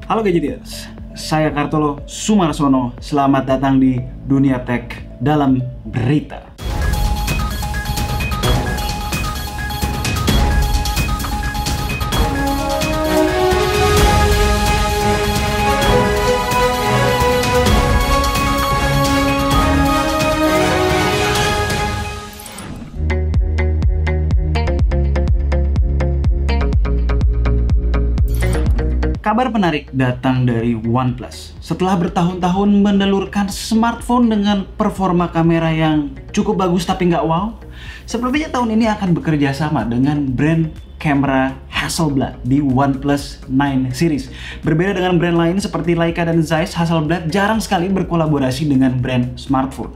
Halo Gadgetiers, saya Kartolo Sumarsono. Selamat datang di Dunia Tech dalam Berita. Kabar menarik datang dari OnePlus. Setelah bertahun-tahun menelurkan smartphone dengan performa kamera yang cukup bagus tapi nggak wow, sepertinya tahun ini akan bekerja sama dengan brand kamera Hasselblad di OnePlus 9 series. Berbeda dengan brand lain seperti Leica dan Zeiss, Hasselblad jarang sekali berkolaborasi dengan brand smartphone.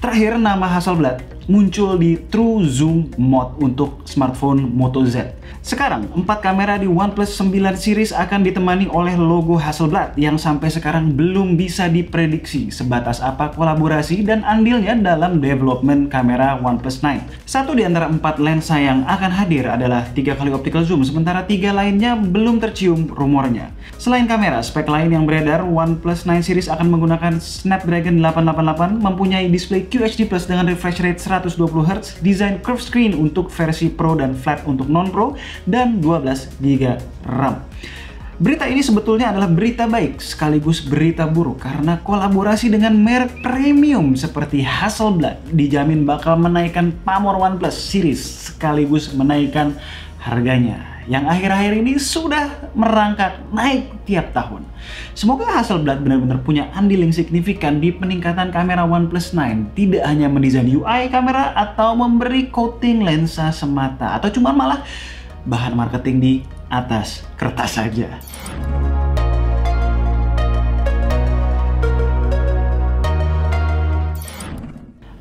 Terakhir, nama Hasselblad muncul di True Zoom Mode untuk smartphone Moto Z. Sekarang, 4 kamera di OnePlus 9 series akan ditemani oleh logo Hasselblad yang sampai sekarang belum bisa diprediksi sebatas apa kolaborasi dan andilnya dalam development kamera OnePlus 9. Satu di antara 4 lensa yang akan hadir adalah 3 kali optical zoom, sementara 3 lainnya belum tercium rumornya. Selain kamera, spek lain yang beredar, OnePlus 9 series akan menggunakan Snapdragon 888, mempunyai display QHD+ dengan refresh rate 120Hz, desain curved screen untuk versi Pro dan flat untuk non-Pro, dan 12GB RAM. Berita ini sebetulnya adalah berita baik sekaligus berita buruk karena kolaborasi dengan merek premium seperti Hasselblad dijamin bakal menaikkan pamor OnePlus series sekaligus menaikkan harganya yang akhir-akhir ini sudah merangkak naik tiap tahun. Semoga Hasselblad benar-benar punya andil yang signifikan di peningkatan kamera OnePlus 9, tidak hanya mendesain UI kamera atau memberi coating lensa semata, atau cuma malah bahan marketing di atas kertas saja.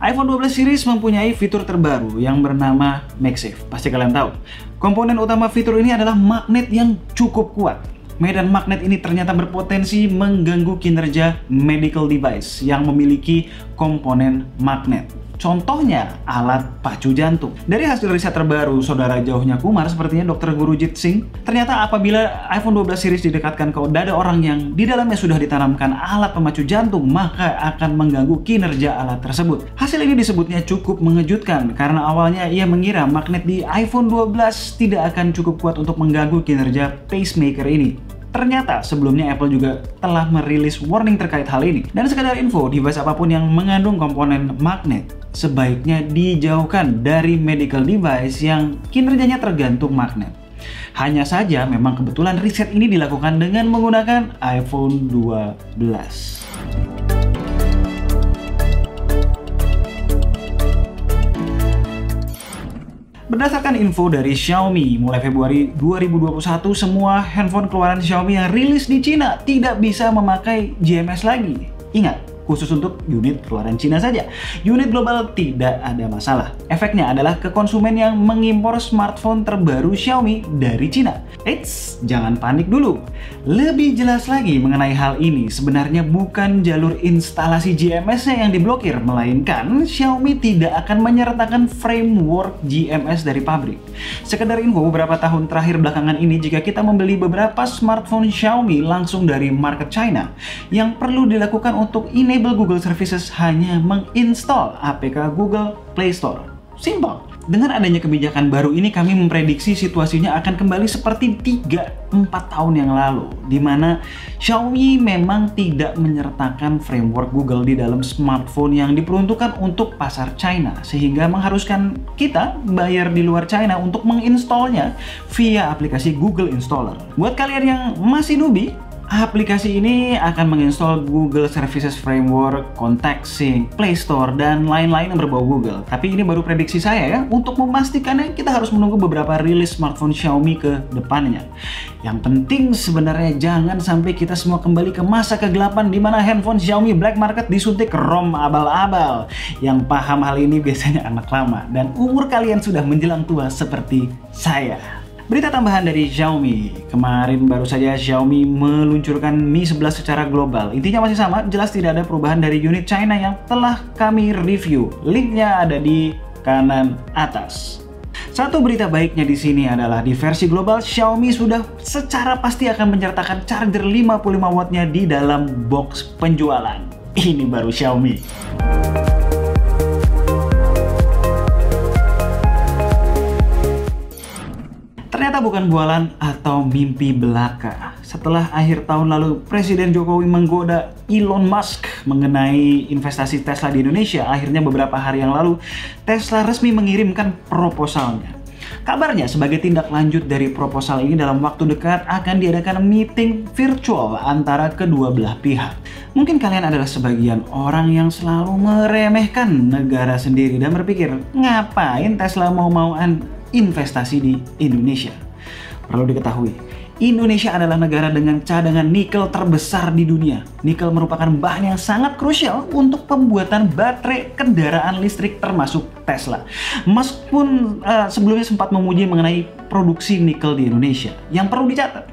iPhone 12 series mempunyai fitur terbaru yang bernama MagSafe. Pasti kalian tahu. Komponen utama fitur ini adalah magnet yang cukup kuat. Medan magnet ini ternyata berpotensi mengganggu kinerja medical device yang memiliki komponen magnet. Contohnya, alat pacu jantung. Dari hasil riset terbaru saudara jauhnya Kumar, sepertinya Dr. Gurujit Singh, ternyata apabila iPhone 12 series didekatkan ke dada orang yang di dalamnya sudah ditanamkan alat pemacu jantung, maka akan mengganggu kinerja alat tersebut. Hasil ini disebutnya cukup mengejutkan, karena awalnya ia mengira magnet di iPhone 12 tidak akan cukup kuat untuk mengganggu kinerja pacemaker ini. Ternyata sebelumnya Apple juga telah merilis warning terkait hal ini. Dan sekedar info, device apapun yang mengandung komponen magnet sebaiknya dijauhkan dari medical device yang kinerjanya tergantung magnet. Hanya saja memang kebetulan riset ini dilakukan dengan menggunakan iPhone 12. Berdasarkan info dari Xiaomi, mulai Februari 2021 semua handphone keluaran Xiaomi yang rilis di Cina tidak bisa memakai GMS lagi. Ingat, khusus untuk unit keluaran Cina saja. Unit global tidak ada masalah. Efeknya adalah ke konsumen yang mengimpor smartphone terbaru Xiaomi dari Cina. Eits, jangan panik dulu. Lebih jelas lagi mengenai hal ini, sebenarnya bukan jalur instalasi GMS-nya yang diblokir, melainkan Xiaomi tidak akan menyertakan framework GMS dari pabrik. Sekedar info, beberapa tahun terakhir belakangan ini, jika kita membeli beberapa smartphone Xiaomi langsung dari market China, yang perlu dilakukan untuk enable Google Services hanya menginstal APK Google Play Store. Simple. Dengan adanya kebijakan baru ini, kami memprediksi situasinya akan kembali seperti 3-4 tahun yang lalu, di mana Xiaomi memang tidak menyertakan framework Google di dalam smartphone yang diperuntukkan untuk pasar China, sehingga mengharuskan kita bayar di luar China untuk menginstalnya via aplikasi Google Installer. Buat kalian yang masih newbie, aplikasi ini akan menginstal Google Services Framework, Contact Sync, Play Store, dan lain-lain yang berbau Google. Tapi ini baru prediksi saya ya. Untuk memastikannya, kita harus menunggu beberapa rilis smartphone Xiaomi ke depannya. Yang penting sebenarnya jangan sampai kita semua kembali ke masa kegelapan di mana handphone Xiaomi black market disuntik ROM abal-abal. Yang paham hal ini biasanya anak lama, dan umur kalian sudah menjelang tua seperti saya. Berita tambahan dari Xiaomi. Kemarin baru saja Xiaomi meluncurkan Mi 11 secara global. Intinya masih sama, jelas tidak ada perubahan dari unit China yang telah kami review. Linknya ada di kanan atas. Satu berita baiknya di sini adalah di versi global Xiaomi sudah secara pasti akan menyertakan charger 55 wattnya di dalam box penjualan. Ini baru Xiaomi. Ternyata bukan bualan atau mimpi belaka. Setelah akhir tahun lalu Presiden Jokowi menggoda Elon Musk mengenai investasi Tesla di Indonesia, akhirnya beberapa hari yang lalu Tesla resmi mengirimkan proposalnya. Kabarnya sebagai tindak lanjut dari proposal ini dalam waktu dekat akan diadakan meeting virtual antara kedua belah pihak. Mungkin kalian adalah sebagian orang yang selalu meremehkan negara sendiri dan berpikir, ngapain Tesla mau-mauan investasi di Indonesia? Perlu diketahui, Indonesia adalah negara dengan cadangan nikel terbesar di dunia. Nikel merupakan bahan yang sangat krusial untuk pembuatan baterai kendaraan listrik termasuk Tesla. Musk pun sebelumnya sempat memuji mengenai produksi nikel di Indonesia. Yang perlu dicatat,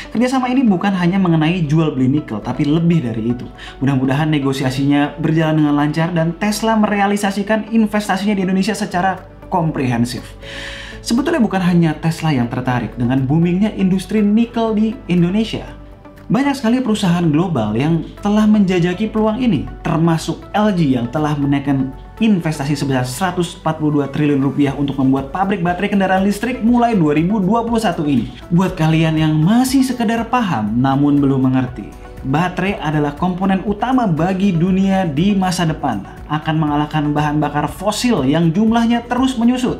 kerjasama ini bukan hanya mengenai jual beli nikel, tapi lebih dari itu. Mudah-mudahan negosiasinya berjalan dengan lancar dan Tesla merealisasikan investasinya di Indonesia secara komprehensif. Sebetulnya bukan hanya Tesla yang tertarik dengan boomingnya industri nikel di Indonesia. Banyak sekali perusahaan global yang telah menjajaki peluang ini, termasuk LG yang telah menaikkan investasi sebesar 142 triliun rupiah untuk membuat pabrik baterai kendaraan listrik mulai 2021 ini. Buat kalian yang masih sekedar paham namun belum mengerti, baterai adalah komponen utama bagi dunia di masa depan, akan mengalahkan bahan bakar fosil yang jumlahnya terus menyusut.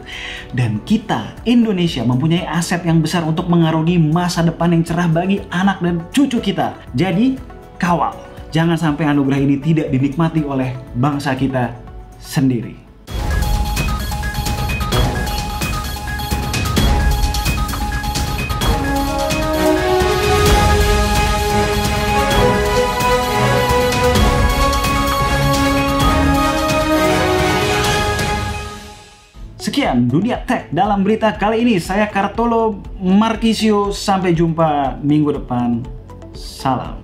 Dan kita, Indonesia, mempunyai aset yang besar untuk mengarungi masa depan yang cerah bagi anak dan cucu kita. Jadi, kawal, jangan sampai anugerah ini tidak dinikmati oleh bangsa kita sendiri. Sekian Dunia Tech dalam berita kali ini. Saya Kartolo Markisio. Sampai jumpa minggu depan. Salam.